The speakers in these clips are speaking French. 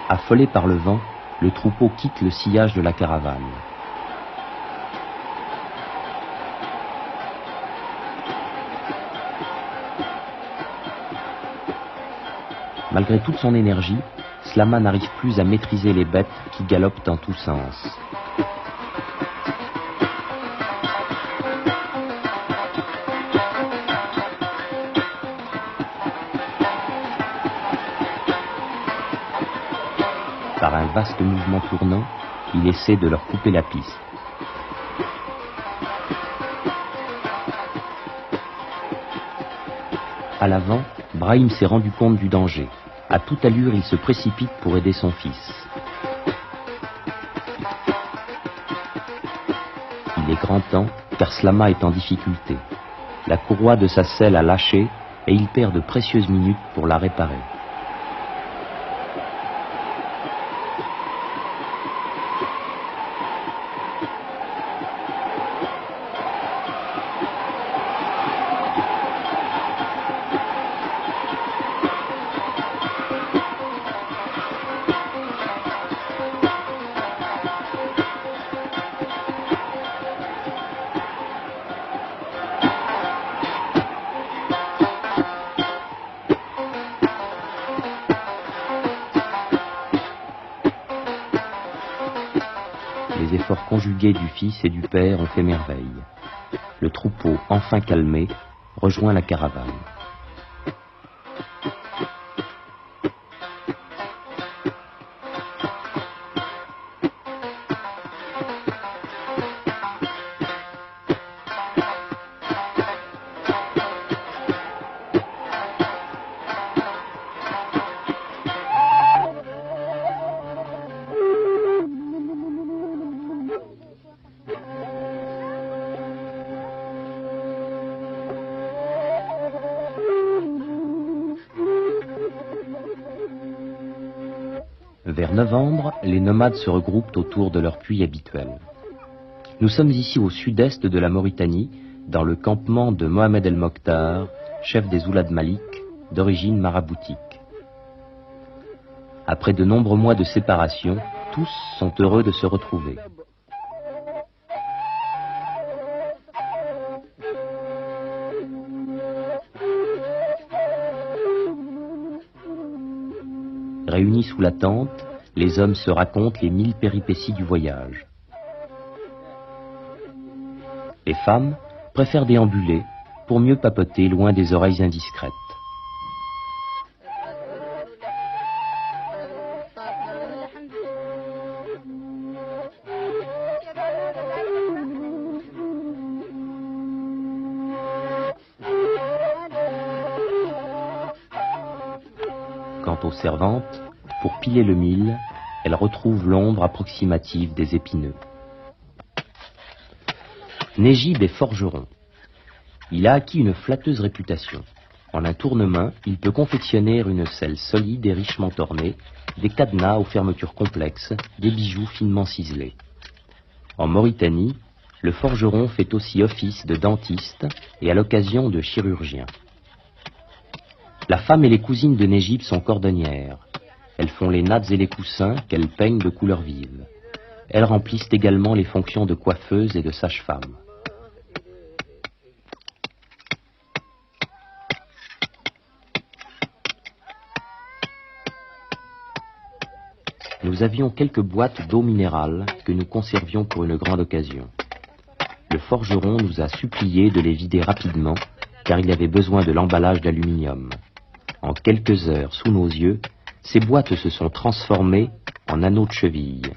Affolé par le vent, le troupeau quitte le sillage de la caravane. Malgré toute son énergie, Slama n'arrive plus à maîtriser les bêtes qui galopent dans tous sens. Par un vaste mouvement tournant, il essaie de leur couper la piste. À l'avant, Brahim s'est rendu compte du danger. À toute allure, il se précipite pour aider son fils. Il est grand temps, car Slama est en difficulté. La courroie de sa selle a lâché et il perd de précieuses minutes pour la réparer. Les efforts conjugués du fils et du père ont fait merveille. Le troupeau, enfin calmé, rejoint la caravane. Vers novembre, les nomades se regroupent autour de leur puits habituel. Nous sommes ici au sud-est de la Mauritanie, dans le campement de Mohamed El Mokhtar, chef des Oulad Malik, d'origine maraboutique. Après de nombreux mois de séparation, tous sont heureux de se retrouver. Réunis sous la tente, les hommes se racontent les 1000 péripéties du voyage. Les femmes préfèrent déambuler pour mieux papoter loin des oreilles indiscrètes. Quant aux servantes, pour piler le mil, elles retrouvent l'ombre approximative des épineux. Négib est forgeron. Il a acquis une flatteuse réputation. En un tournement, il peut confectionner une selle solide et richement ornée, des cadenas aux fermetures complexes, des bijoux finement ciselés. En Mauritanie, le forgeron fait aussi office de dentiste et à l'occasion de chirurgien. La femme et les cousines de Négib sont cordonnières. Elles font les nattes et les coussins qu'elles peignent de couleurs vives. Elles remplissent également les fonctions de coiffeuse et de sage-femme. Nous avions quelques boîtes d'eau minérale que nous conservions pour une grande occasion. Le forgeron nous a supplié de les vider rapidement, car il avait besoin de l'emballage d'aluminium. En quelques heures, sous nos yeux, ces boîtes se sont transformées en anneaux de cheville.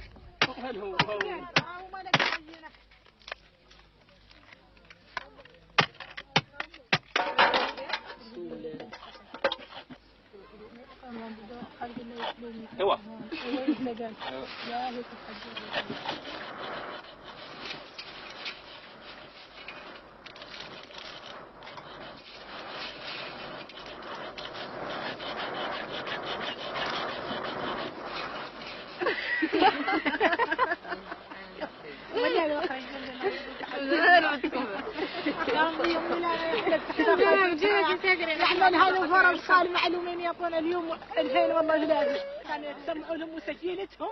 من هذا الفرنسا المعلومين يعطونا اليوم 2000 والله ثلاثة كانوا يسمعوا لهم مسجلتهم.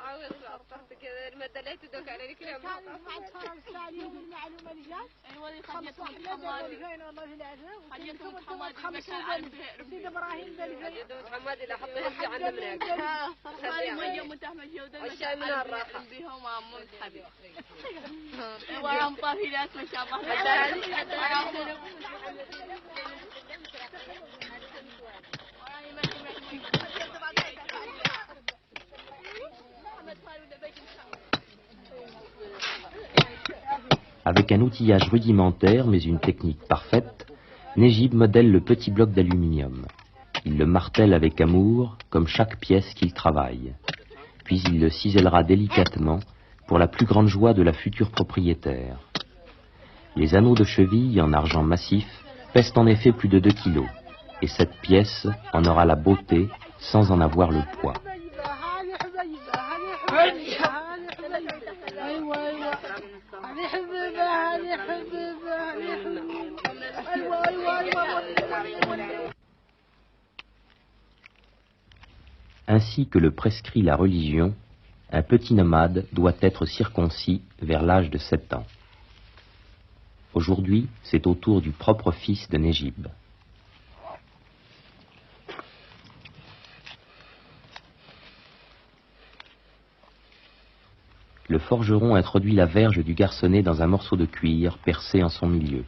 عاوز صارت كذا المادة اللي تدوك على الكلام كان مع فرنسا اليوم المعلومة اللي جات. أيوة اللي خليتهم 2000 والله ثلاثة. خليتهم حماد خمسة سيد إبراهيم بالفيل. حماد اللي حطيها في عندنا هناك. صار يوم متهم جودة الشاي من الراحة. بهم متحبي. وعم طافيلات ما شاء الله. Avec un outillage rudimentaire mais une technique parfaite, Nejib modèle le petit bloc d'aluminium. Il le martèle avec amour, comme chaque pièce qu'il travaille. Puis il le cisèlera délicatement pour la plus grande joie de la future propriétaire. Les anneaux de cheville en argent massif pèsent en effet plus de 2 kilos, et cette pièce en aura la beauté sans en avoir le poids. Ainsi que le prescrit la religion, un petit nomade doit être circoncis vers l'âge de 7 ans. Aujourd'hui, c'est au tour du propre fils de Nejib. Le forgeron introduit la verge du garçonnet dans un morceau de cuir percé en son milieu.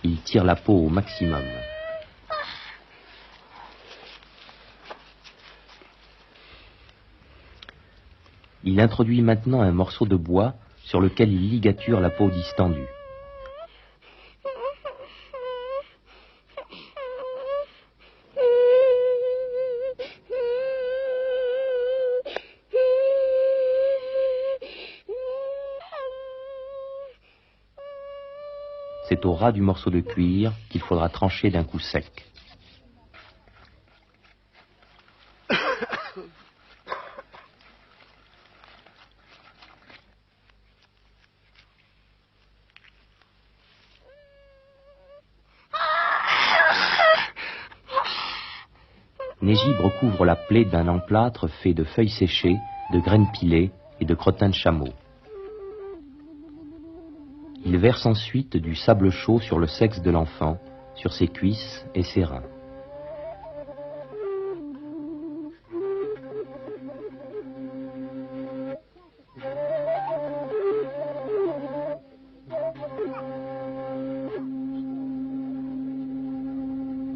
Il tire la peau au maximum. Il introduit maintenant un morceau de bois sur lequel il ligature la peau distendue. C'est au ras du morceau de cuir qu'il faudra trancher d'un coup sec. Nejib recouvre la plaie d'un emplâtre fait de feuilles séchées, de graines pilées et de crottin de chameau. Il verse ensuite du sable chaud sur le sexe de l'enfant, sur ses cuisses et ses reins.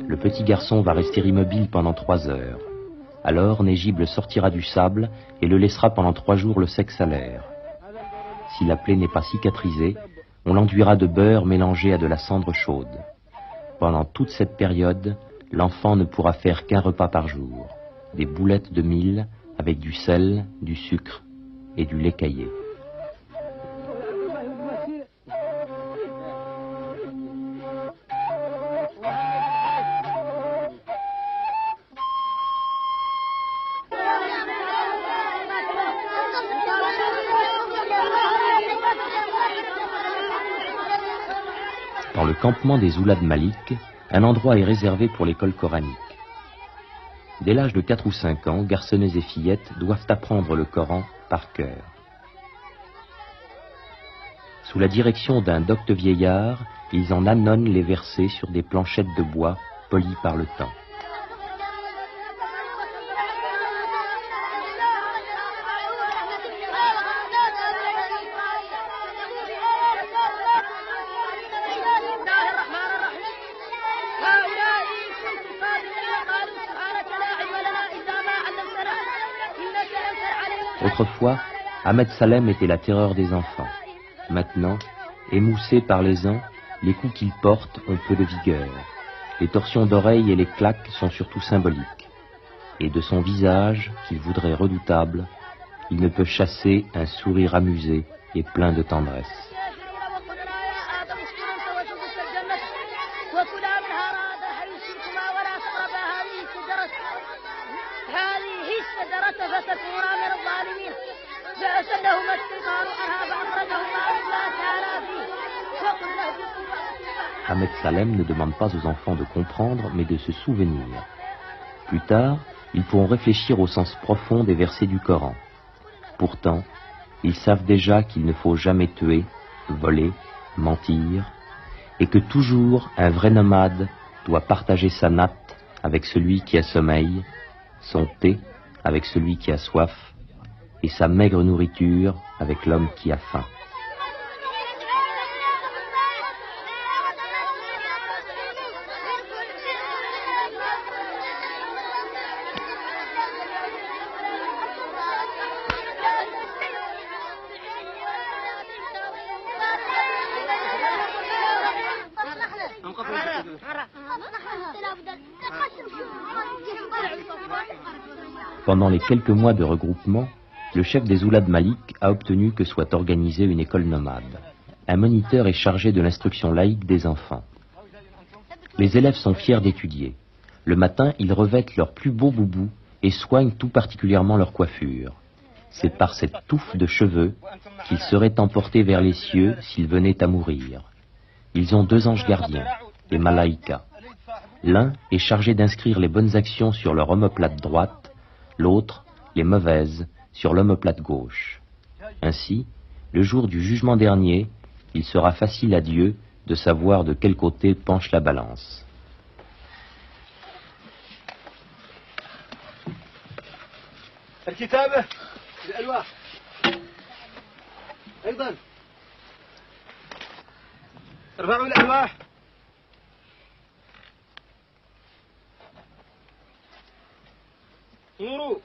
Le petit garçon va rester immobile pendant 3 heures. Alors Nejib le sortira du sable et le laissera pendant 3 jours le sexe à l'air. Si la plaie n'est pas cicatrisée, on l'enduira de beurre mélangé à de la cendre chaude. Pendant toute cette période, l'enfant ne pourra faire qu'un repas par jour, des boulettes de mil avec du sel, du sucre et du lait caillé. Dans le campement des Oulad Malik, un endroit est réservé pour l'école coranique. Dès l'âge de 4 ou 5 ans, garçonnets et fillettes doivent apprendre le Coran par cœur. Sous la direction d'un docte vieillard, ils en annonnent les versets sur des planchettes de bois polies par le temps. Autrefois, Ahmed Salem était la terreur des enfants. Maintenant, émoussés par les ans, les coups qu'ils portent ont peu de vigueur. Les torsions d'oreilles et les claques sont surtout symboliques. Et de son visage, qu'il voudrait redoutable, il ne peut chasser un sourire amusé et plein de tendresse. فسلهم الشيطان أرهاب أخرجهما مما كانا فيه وقلنا Ahmed Salem ne demande pas aux enfants de comprendre, mais de se souvenir. Plus tard, ils pourront réfléchir au sens profond des versets du Coran. Pourtant, ils savent déjà qu'il ne faut jamais tuer, voler, mentir, et que toujours un vrai nomade doit partager sa natte avec celui qui a sommeil, son thé avec celui qui a soif, et sa maigre nourriture avec l'homme qui a faim. Pendant les quelques mois de regroupement, le chef des Oulad Malik a obtenu que soit organisée une école nomade. Un moniteur est chargé de l'instruction laïque des enfants. Les élèves sont fiers d'étudier. Le matin, ils revêtent leurs plus beaux boubous et soignent tout particulièrement leur coiffure. C'est par cette touffe de cheveux qu'ils seraient emportés vers les cieux s'ils venaient à mourir. Ils ont 2 anges gardiens, les Malaïkas. L'un est chargé d'inscrire les bonnes actions sur leur omoplate droite, l'autre, les mauvaises, sur l'omoplate gauche. Ainsi, le jour du jugement dernier, il sera facile à Dieu de savoir de quel côté penche la balance. الكتابة الألواح أيضا ارفعوا الألواح نوروا